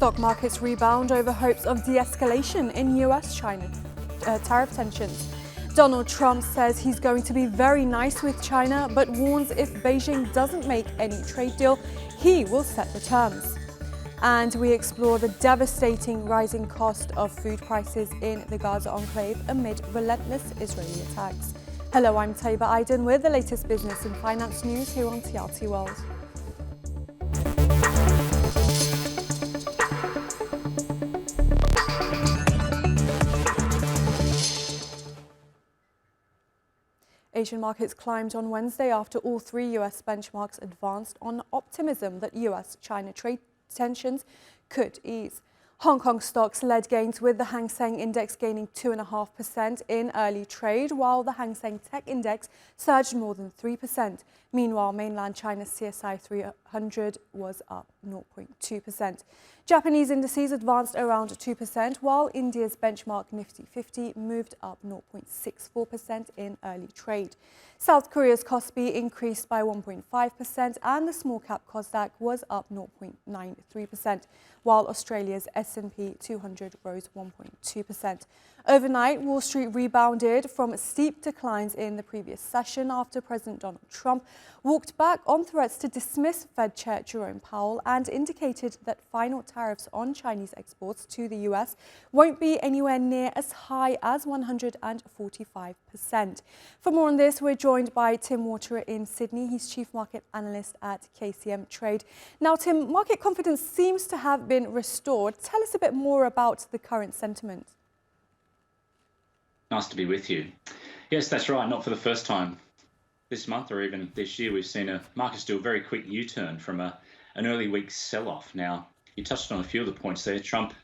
Stock markets rebound over hopes of de-escalation in US-China tariff tensions. Donald Trump says he's going to be very nice with China, but warns if Beijing doesn't make any trade deal, he will set the terms. And we explore the devastating rising cost of food prices in the Gaza enclave amid relentless Israeli attacks. Hello, I'm Taiba Aydin with the latest business and finance news here on TRT World. Asian markets climbed on Wednesday after all three US benchmarks advanced on optimism that US-China trade tensions could ease. Hong Kong stocks led gains with the Hang Seng Index gaining 2.5% in early trade, while the Hang Seng Tech Index surged more than 3%. Meanwhile, mainland China's CSI 300 was up 0.2%. Japanese indices advanced around 2%, while India's benchmark Nifty 50 moved up 0.64% in early trade. South Korea's Kospi increased by 1.5% and the small-cap Kosdaq was up 0.93%, while Australia's S&P 200 rose 1.2%. Overnight, Wall Street rebounded from steep declines in the previous session after President Donald Trump walked back on threats to dismiss Fed Chair Jerome Powell and indicated that final tariffs on Chinese exports to the US won't be anywhere near as high as 145%. For more on this, we're joined by Tim Waterer in Sydney. He's Chief Market Analyst at KCM Trade. Now, Tim, market confidence seems to have been restored. Tell us a bit more about the current sentiment. Nice to be with you. Yes, that's right. Not for the first time this month or even this year, we've seen markets do a very quick U-turn from an early week sell-off. Now, you touched on a few of the points there. Trump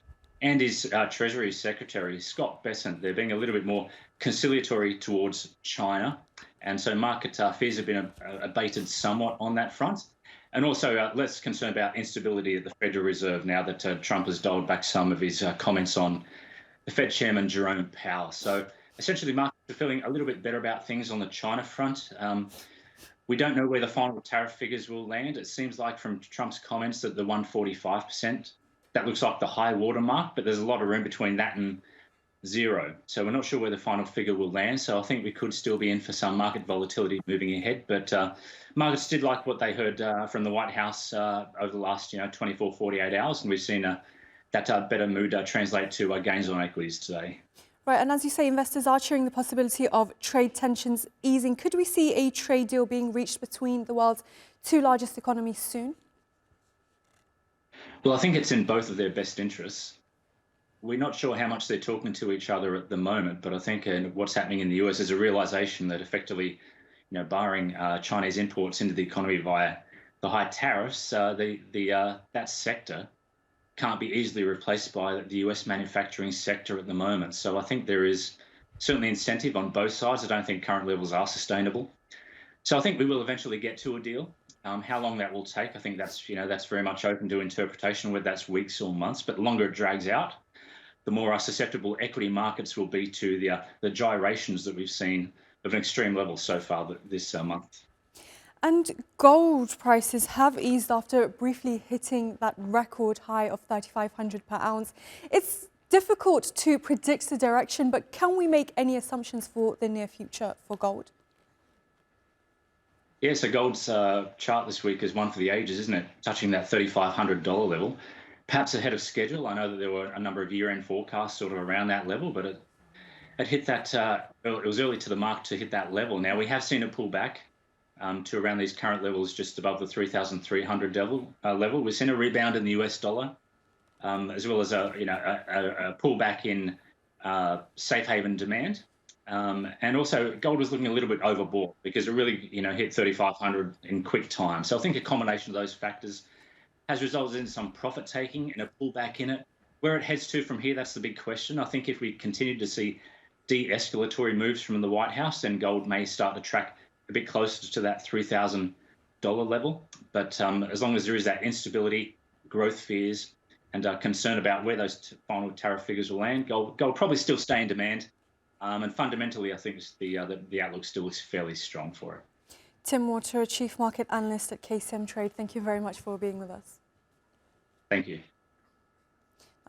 and his Treasury Secretary, Scott Bessent, they're being a little bit more conciliatory towards China. And so market fears have been abated somewhat on that front. And also less concerned about instability at the Federal Reserve now that Trump has dialed back some of his comments on the Fed Chairman Jerome Powell. So essentially, markets are feeling a little bit better about things on the China front. We don't know where the final tariff figures will land. It seems like from Trump's comments that the 145%, that looks like the high water mark, but there's a lot of room between that and zero. So we're not sure where the final figure will land. So I think we could still be in for some market volatility moving ahead. But markets did like what they heard from the White House over the last 24, 48 hours. And we've seen that better mood translate to gains on equities today. Right, and as you say, investors are cheering the possibility of trade tensions easing. Could we see a trade deal being reached between the world's two largest economies soon? Well, I think it's in both of their best interests. We're not sure how much they're talking to each other at the moment, but I think what's happening in the US is a realization that effectively, barring Chinese imports into the economy via the high tariffs, that sector can't be easily replaced by the US manufacturing sector at the moment. So I think there is certainly incentive on both sides. I don't think current levels are sustainable. So I think we will eventually get to a deal. How long that will take, I think that's very much open to interpretation, whether that's weeks or months. But the longer it drags out, the more susceptible equity markets will be to the gyrations that we've seen of an extreme level so far this month. And gold prices have eased after briefly hitting that record high of $3,500 per ounce. It's difficult to predict the direction, but can we make any assumptions for the near future for gold? Yeah, so gold's chart this week is one for the ages, isn't it? Touching that $3,500 level, perhaps ahead of schedule. I know that there were a number of year-end forecasts sort of around that level, but it hit that, it was early to the mark to hit that level. Now, we have seen it pull back to around these current levels, just above the 3,300 level. We've seen a rebound in the US dollar, as well as a pullback in safe haven demand. And also, gold was looking a little bit overbought because it really, hit 3,500 in quick time. So I think a combination of those factors has resulted in some profit taking and a pullback in it. Where it heads to from here, that's the big question. I think if we continue to see de-escalatory moves from the White House, then gold may start to track a bit closer to that $3,000 level. But as long as there is that instability, growth fears, and concern about where those final tariff figures will land, gold probably still stay in demand. And fundamentally, I think the outlook still looks fairly strong for it. Tim Waterer, Chief Market Analyst at KCM Trade. Thank you very much for being with us. Thank you.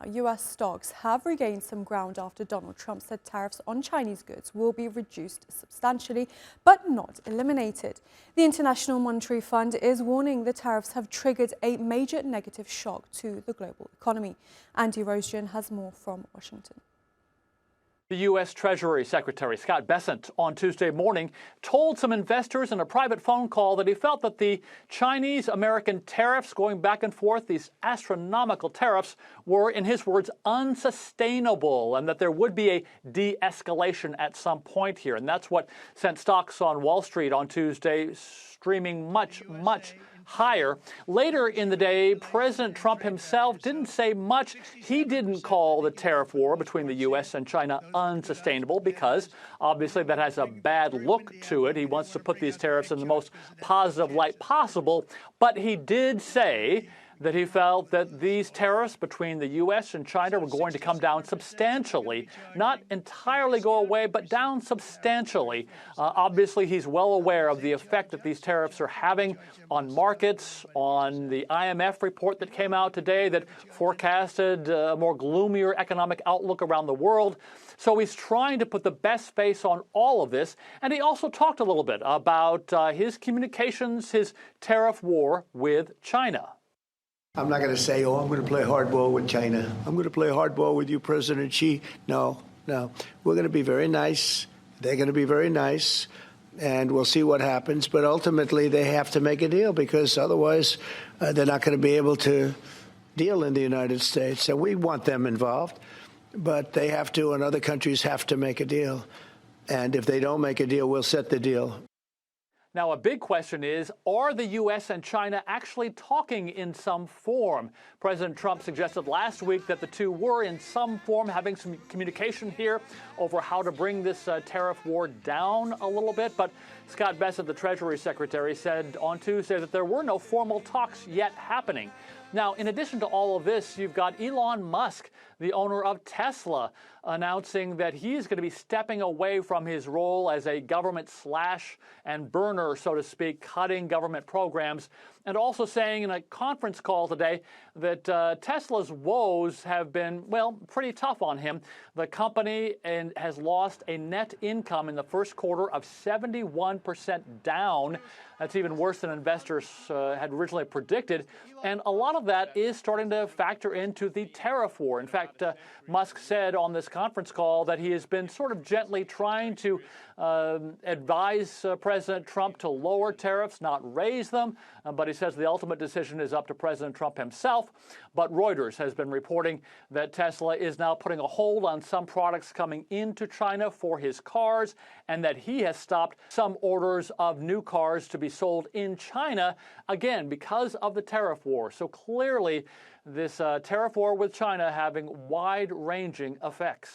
US stocks have regained some ground after Donald Trump said tariffs on Chinese goods will be reduced substantially, but not eliminated. The International Monetary Fund is warning the tariffs have triggered a major negative shock to the global economy. Andy Rosejan has more from Washington. The U.S. Treasury Secretary Scott Bessent on Tuesday morning told some investors in a private phone call that he felt that the Chinese-American tariffs going back and forth, these astronomical tariffs, were, in his words, unsustainable, and that there would be a de-escalation at some point here. And that's what sent stocks on Wall Street on Tuesday streaming much higher. Later in the day, President Trump himself didn't say much. He didn't call the tariff war between the U.S. and China unsustainable because obviously that has a bad look to it. He wants to put these tariffs in the most positive light possible. But he did say that he felt that these tariffs between the U.S. and China were going to come down substantially, not entirely go away, but down substantially. Obviously, he's well aware of the effect that these tariffs are having on markets, on the IMF report that came out today that forecasted a more gloomier economic outlook around the world. So he's trying to put the best face on all of this. And he also talked a little bit about his communications, his tariff war with China. I'm not going to say, I'm going to play hardball with China. I'm going to play hardball with you, President Xi. No. We're going to be very nice. They're going to be very nice. And we'll see what happens. But ultimately, they have to make a deal because otherwise they're not going to be able to deal in the United States. And we want them involved. But they have to, and other countries have to make a deal. And if they don't make a deal, we'll set the deal. Now, a big question is, are the U.S. and China actually talking in some form? President Trump suggested last week that the two were in some form having some communication here over how to bring this tariff war down a little bit. But Scott Bessent, the Treasury Secretary, said on Tuesday that there were no formal talks yet happening. Now, in addition to all of this, you've got Elon Musk, the owner of Tesla, announcing that he's going to be stepping away from his role as a government slash and burner, so to speak, cutting government programs, and also saying in a conference call today that Tesla's woes have been, well, pretty tough on him. The company has lost a net income in the first quarter of 71% down. That's even worse than investors had originally predicted. And a lot of that is starting to factor into the tariff war. In fact, Musk said on this conference call that he has been sort of gently trying to advise President Trump to lower tariffs, not raise them. But he says the ultimate decision is up to President Trump himself. But Reuters has been reporting that Tesla is now putting a hold on some products coming into China for his cars, and that he has stopped some orders of new cars to be sold in China, again, because of the tariff war. So clearly, this tariff war with China having wide-ranging effects.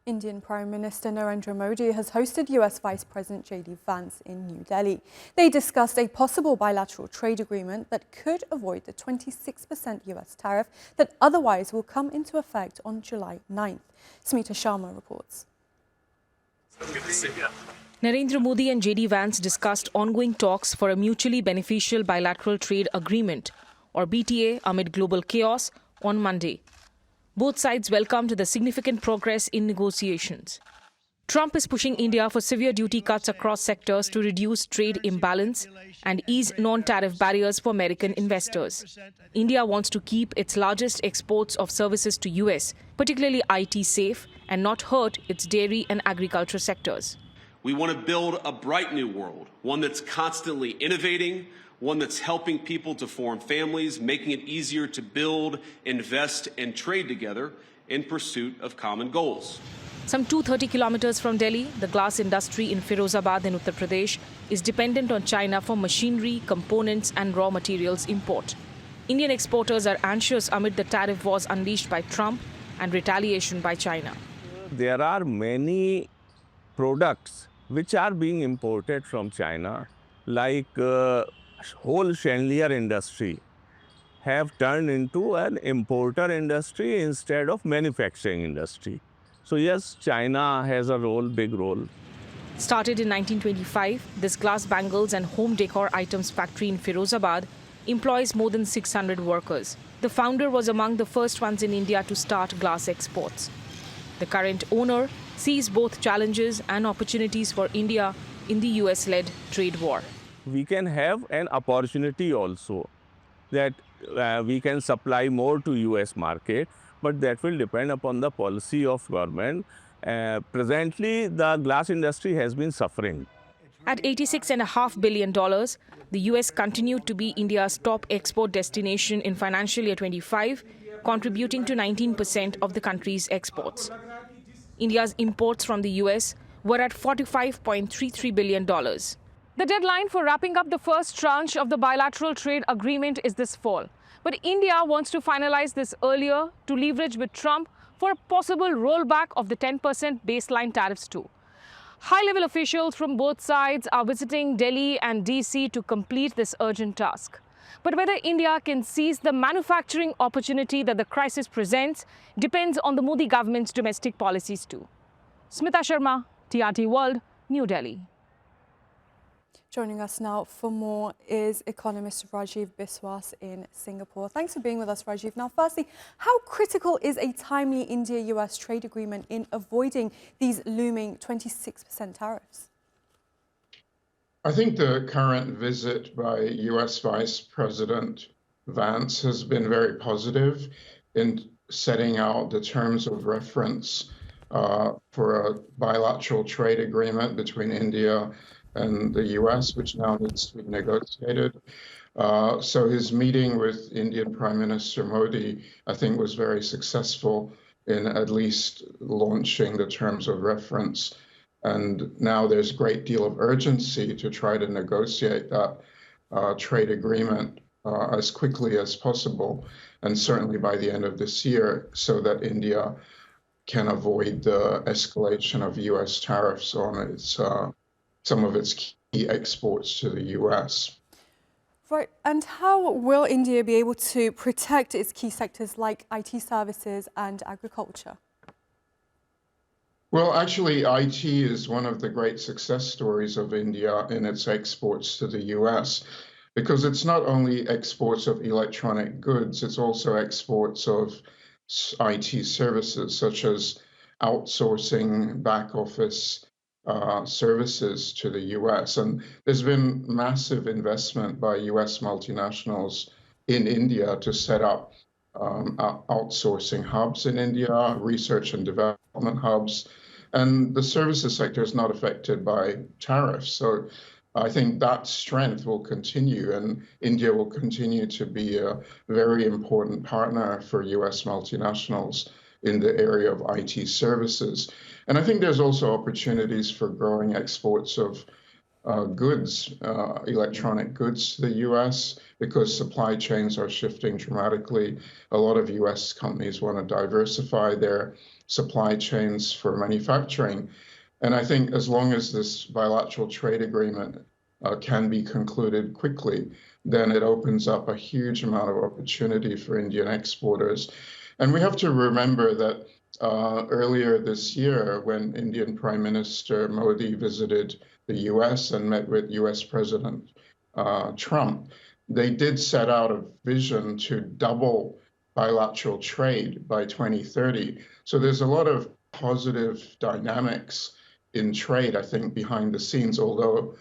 Indian Prime Minister Narendra Modi has hosted US Vice President J.D. Vance in New Delhi. They discussed a possible bilateral trade agreement that could avoid the 26% US tariff that otherwise will come into effect on July 9th. Smita Sharma reports. Narendra Modi and J.D. Vance discussed ongoing talks for a mutually beneficial bilateral trade agreement, or BTA, amid global chaos on Monday. Both sides welcomed the significant progress in negotiations. Trump is pushing India for severe duty cuts across sectors to reduce trade imbalance and ease non-tariff barriers for American investors. India wants to keep its largest exports of services to US, particularly IT, safe and not hurt its dairy and agriculture sectors. We want to build a bright new world, one that's constantly innovating, one that's helping people to form families, making it easier to build, invest, and trade together in pursuit of common goals. Some 230 kilometers from Delhi, the glass industry in Firozabad in Uttar Pradesh is dependent on China for machinery, components, and raw materials import. Indian exporters are anxious amid the tariff wars unleashed by Trump and retaliation by China. There are many products which are being imported from China, like whole chandelier industry have turned into an importer industry instead of manufacturing industry. So yes, China has a role, big role. Started in 1925, this glass bangles and home decor items factory in Firozabad employs more than 600 workers. The founder was among the first ones in India to start glass exports. The current owner sees both challenges and opportunities for India in the US-led trade war. We can have an opportunity also that we can supply more to US market, but that will depend upon the policy of government. Presently, the glass industry has been suffering. At $86.5 billion, the US continued to be India's top export destination in financial year 25, contributing to 19% of the country's exports. India's imports from the US were at $45.33 billion. The deadline for wrapping up the first tranche of the bilateral trade agreement is this fall. But India wants to finalize this earlier to leverage with Trump for a possible rollback of the 10% baseline tariffs too. High-level officials from both sides are visiting Delhi and DC to complete this urgent task. But whether India can seize the manufacturing opportunity that the crisis presents depends on the Modi government's domestic policies too. Smita Sharma, TRT World, New Delhi. Joining us now for more is economist Rajiv Biswas in Singapore. Thanks for being with us, Rajiv. Now, firstly, how critical is a timely India-US trade agreement in avoiding these looming 26% tariffs? I think the current visit by US Vice President Vance has been very positive in setting out the terms of reference for a bilateral trade agreement between India and the US, which now needs to be negotiated. So his meeting with Indian Prime Minister Modi, I think, was very successful in at least launching the terms of reference. And now there's a great deal of urgency to try to negotiate that trade agreement as quickly as possible, and certainly by the end of this year, so that India can avoid the escalation of US tariffs on its some of its key exports to the US. Right, and how will India be able to protect its key sectors like IT services and agriculture? Well, actually, IT is one of the great success stories of India in its exports to the US, because it's not only exports of electronic goods, it's also exports of IT services, such as outsourcing back office services to the US. And there's been massive investment by US multinationals in India to set up outsourcing hubs in India, research and development hubs. And the services sector is not affected by tariffs. So I think that strength will continue, and India will continue to be a very important partner for US multinationals in the area of IT services. And I think there's also opportunities for growing exports of goods, electronic goods to the US, because supply chains are shifting dramatically. A lot of US companies want to diversify their supply chains for manufacturing. And I think as long as this bilateral trade agreement can be concluded quickly, then it opens up a huge amount of opportunity for Indian exporters. And we have to remember that earlier this year, when Indian Prime Minister Modi visited the US and met with US President Trump, they did set out a vision to double bilateral trade by 2030. So there's a lot of positive dynamics in trade, I think, behind the scenes, although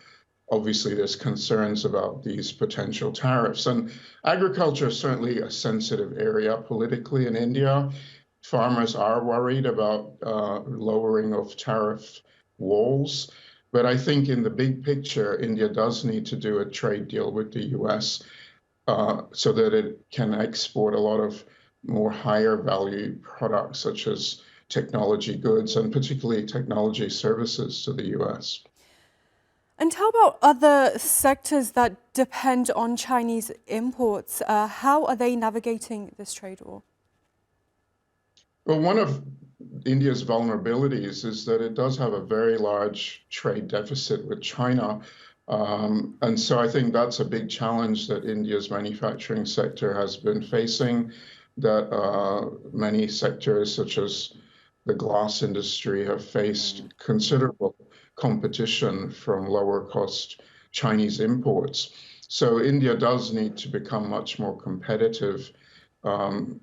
obviously there's concerns about these potential tariffs. And agriculture is certainly a sensitive area politically in India. Farmers are worried about lowering of tariff walls. But I think in the big picture, India does need to do a trade deal with the US so that it can export a lot of more higher value products, such as technology goods and particularly technology services to the US. And how about other sectors that depend on Chinese imports? How are they navigating this trade war? Well, one of India's vulnerabilities is that it does have a very large trade deficit with China. And so I think that's a big challenge that India's manufacturing sector has been facing, that many sectors, such as the glass industry, have faced considerable competition from lower cost Chinese imports. So India does need to become much more competitive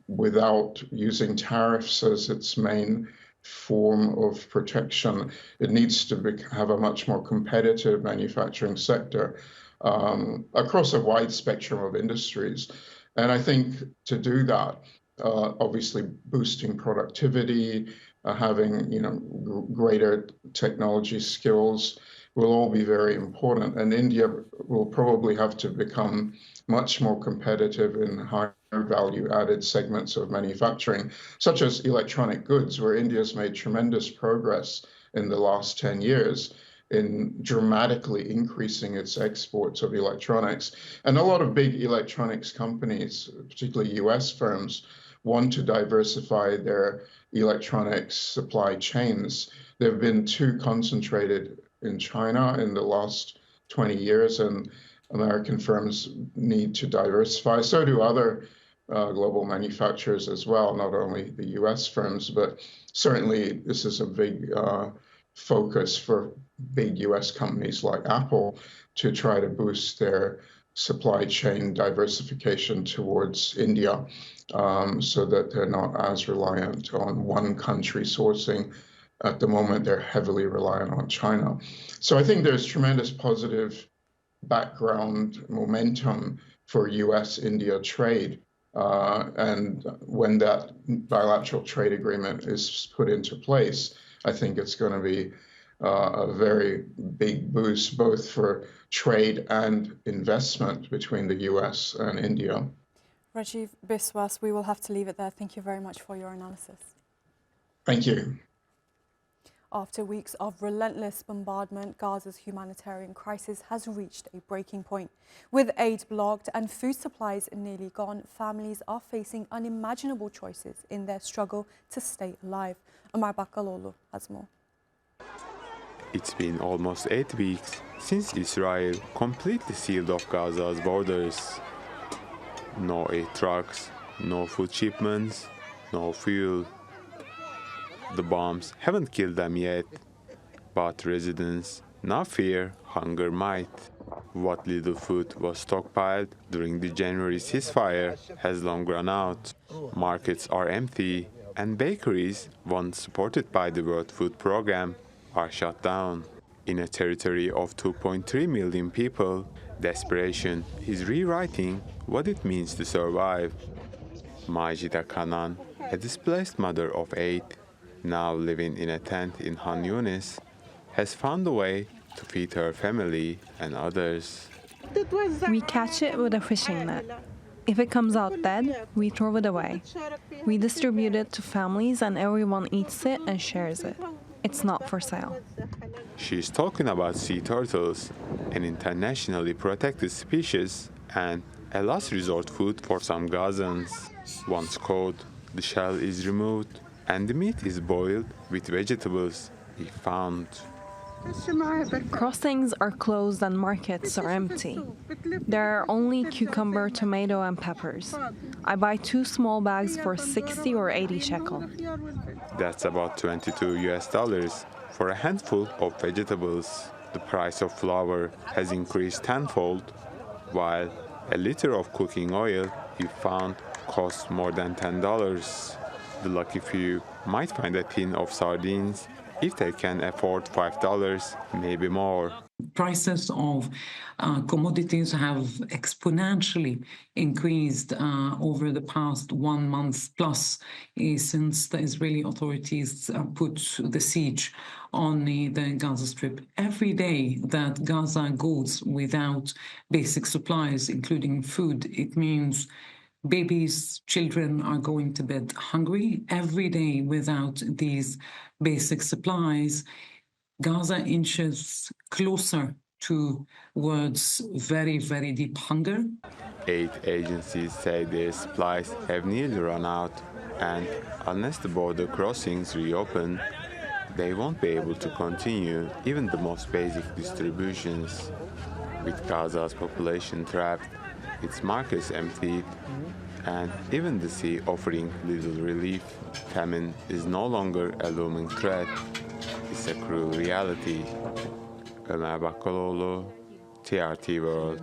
without using tariffs as its main form of protection. It needs to have a much more competitive manufacturing sector across a wide spectrum of industries. And I think to do that, obviously boosting productivity, having greater technology skills will all be very important. And India will probably have to become much more competitive in higher value added segments of manufacturing, such as electronic goods, where India's made tremendous progress in the last 10 years in dramatically increasing its exports of electronics. And a lot of big electronics companies, particularly US firms, want to diversify their electronics supply chains. They've been too concentrated in China in the last 20 years, and American firms need to diversify. So do other global manufacturers as well, not only the US firms, but certainly this is a big focus for big US companies like Apple to try to boost their supply chain diversification towards India, so that they're not as reliant on one country sourcing. At the moment, they're heavily reliant on China. So I think there's tremendous positive background momentum for US-India trade. And when that bilateral trade agreement is put into place, I think it's going to be a very big boost both for trade and investment between the US and India. Rajiv Biswas, we will have to leave it there. Thank you very much for your analysis. Thank you. After weeks of relentless bombardment, Gaza's humanitarian crisis has reached a breaking point. With aid blocked and food supplies nearly gone, families are facing unimaginable choices in their struggle to stay alive. Omar Bakalolu has more. It's been almost 8 weeks since Israel completely sealed off Gaza's borders. No aid trucks, no food shipments, no fuel. The bombs haven't killed them yet, but residents now fear hunger might. What little food was stockpiled during the January ceasefire has long run out. Markets are empty, and bakeries, once supported by the World Food Programme, are shut down. In a territory of 2.3 million people, desperation is rewriting what it means to survive. Majida Kanan, a displaced mother of 8, now living in a tent in Han Yunis, has found a way to feed her family and others. We catch it with a fishing net. If it comes out dead, we throw it away. We distribute it to families and everyone eats it and shares it. It's not for sale. She's talking about sea turtles, an internationally protected species and a last resort food for some Gazans. Once caught, the shell is removed and the meat is boiled with vegetables if found. Crossings are closed and markets are empty. There are only cucumber, tomato, and peppers. I buy 2 small bags for 60 or 80 shekel. That's about $22 for a handful of vegetables. The price of flour has increased tenfold, while a liter of cooking oil, if found, costs more than $10. The lucky few might find a tin of sardines if they can afford $5, maybe more. Prices of commodities have exponentially increased over the past 1 month plus since the Israeli authorities put the siege on the Gaza Strip. Every day that Gaza goes without basic supplies, including food, it means babies, children are going to bed hungry. Every day without these basic supplies, Gaza inches closer towards very, very deep hunger. Aid agencies say their supplies have nearly run out, and unless the border crossings reopen, they won't be able to continue even the most basic distributions. With Gaza's population trapped, its markets emptied, and even the sea offering little relief, famine is no longer a looming threat. It's a cruel reality. Ömer Bakalolu, TRT World.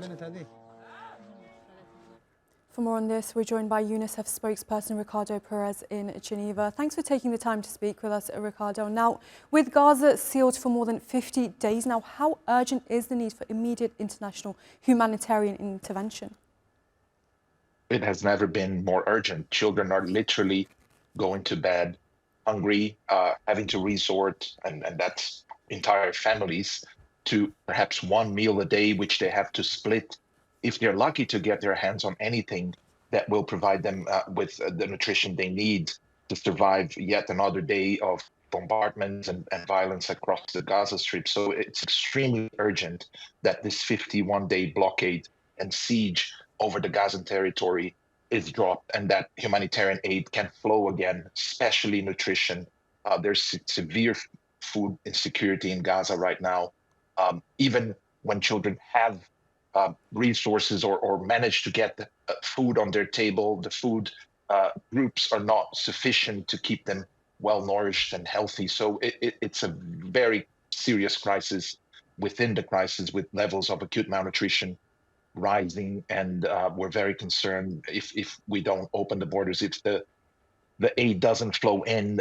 For more on this, we're joined by UNICEF spokesperson Ricardo Perez in Geneva. Thanks for taking the time to speak with us, Ricardo. Now, with Gaza sealed for more than 50 days now, how urgent is the need for immediate international humanitarian intervention? It has never been more urgent. Children are literally going to bed hungry, having to resort, and that's entire families, to perhaps one meal a day, which they have to split if they're lucky to get their hands on anything that will provide them with the nutrition they need to survive yet another day of bombardments and violence across the Gaza Strip. So it's extremely urgent that this 51-day blockade and siege over the Gazan territory is dropped and that humanitarian aid can flow again, especially nutrition. There's severe food insecurity in Gaza right now. Even when children have resources or manage to get food on their table, the food groups are not sufficient to keep them well nourished and healthy. So it's a very serious crisis within the crisis, with levels of acute malnutrition rising, and we're very concerned if we don't open the borders, if the aid doesn't flow in,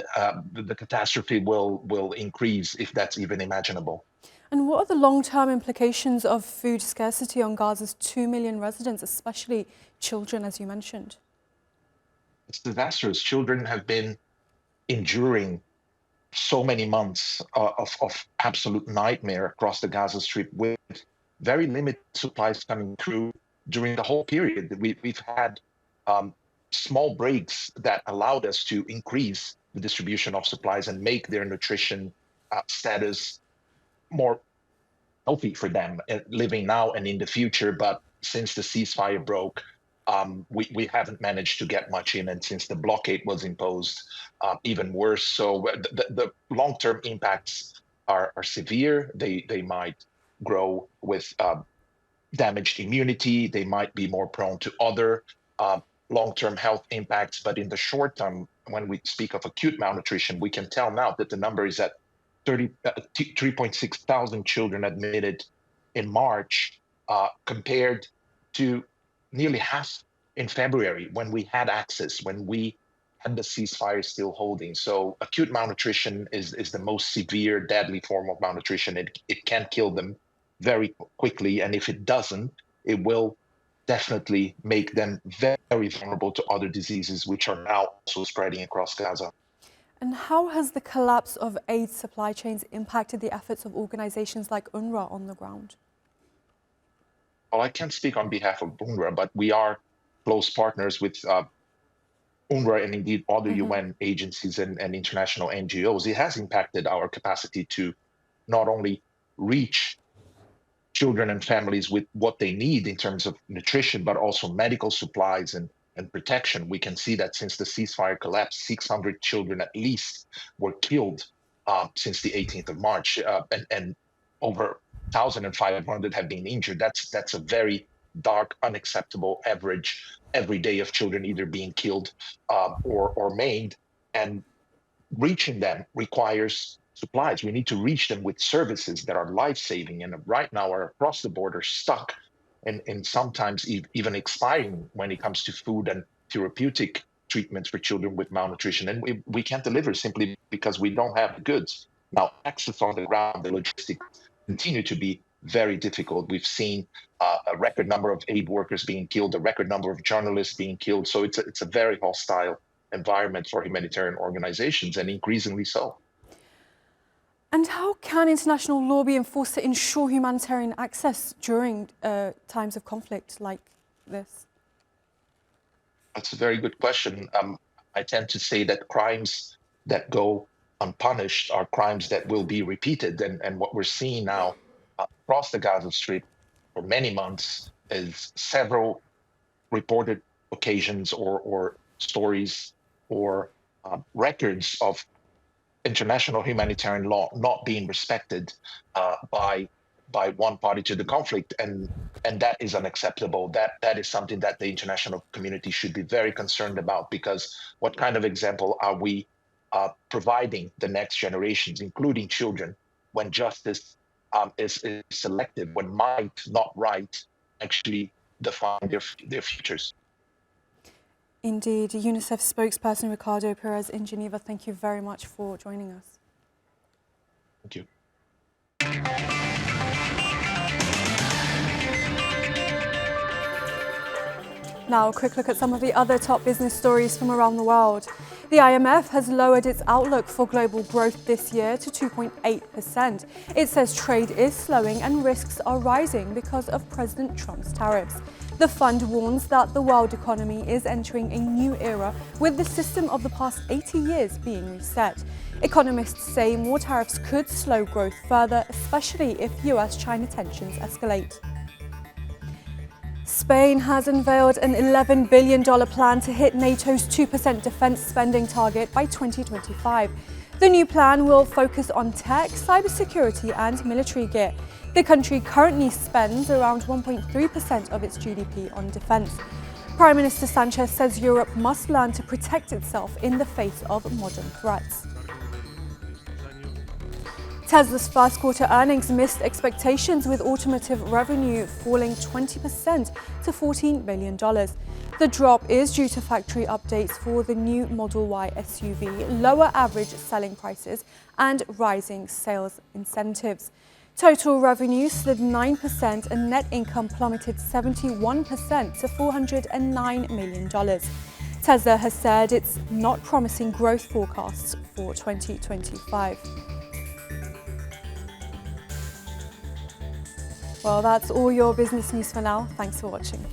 the catastrophe will increase, if that's even imaginable. And what are the long-term implications of food scarcity on Gaza's 2 million residents, especially children, as you mentioned? It's disastrous. Children have been enduring so many months of absolute nightmare across the Gaza Strip, with very limited supplies coming through during the whole period. We've had small breaks that allowed us to increase the distribution of supplies and make their nutrition status more healthy for them, living now and in the future. But since the ceasefire broke, we haven't managed to get much in, and since the blockade was imposed, even worse. So the long-term impacts are severe. They might grow with damaged immunity. They might be more prone to other long-term health impacts. But in the short term, when we speak of acute malnutrition, we can tell now that the number is at 3.6 thousand children admitted in March, compared to nearly half in February, when we had access, when we had the ceasefire still holding. So acute malnutrition is the most severe, deadly form of malnutrition. It can kill them very quickly, and if it doesn't, it will definitely make them very vulnerable to other diseases, which are now also spreading across Gaza. And how has the collapse of aid supply chains impacted the efforts of organizations like UNRWA on the ground? Well, I can't speak on behalf of UNRWA, but we are close partners with UNRWA and indeed other UN agencies and international NGOs. It has impacted our capacity to not only reach children and families with what they need in terms of nutrition, but also medical supplies and protection. We can see that since the ceasefire collapsed, 600 children at least were killed since the 18th of March, and over 1,500 have been injured. That's a very dark, unacceptable average every day of children either being killed or maimed. And reaching them requires supplies. We need to reach them with services that are life-saving, and right now are across the border stuck and sometimes even expiring when it comes to food and therapeutic treatments for children with malnutrition. And we can't deliver simply because we don't have the goods. Now, access on the ground, the logistics continue to be very difficult. We've seen a record number of aid workers being killed, a record number of journalists being killed. So it's a very hostile environment for humanitarian organizations, and increasingly so. And how can international law be enforced to ensure humanitarian access during times of conflict like this? That's a very good question. I tend to say that crimes that go unpunished are crimes that will be repeated. And what we're seeing now across the Gaza Strip for many months is several reported occasions or stories or records of international humanitarian law not being respected by one party to the conflict, and that is unacceptable. That is something that the international community should be very concerned about, because what kind of example are we providing the next generations, including children, when justice is selective, when might, not right, actually define their futures? Indeed. UNICEF spokesperson Ricardo Perez in Geneva, thank you very much for joining us. Thank you. Now, a quick look at some of the other top business stories from around the world. The IMF has lowered its outlook for global growth this year to 2.8%. It says trade is slowing and risks are rising because of President Trump's tariffs. The fund warns that the world economy is entering a new era, with the system of the past 80 years being reset. Economists say more tariffs could slow growth further, especially if US-China tensions escalate. Spain has unveiled an $11 billion plan to hit NATO's 2% defence spending target by 2025. The new plan will focus on tech, cybersecurity and military gear. The country currently spends around 1.3% of its GDP on defence. Prime Minister Sanchez says Europe must learn to protect itself in the face of modern threats. Tesla's first quarter earnings missed expectations, with automotive revenue falling 20% to $14 billion. The drop is due to factory updates for the new Model Y SUV, lower average selling prices, and rising sales incentives. Total revenue slid 9% and net income plummeted 71% to $409 million. Tesla has said it's not promising growth forecasts for 2025. Well, that's all your business news for now. Thanks for watching.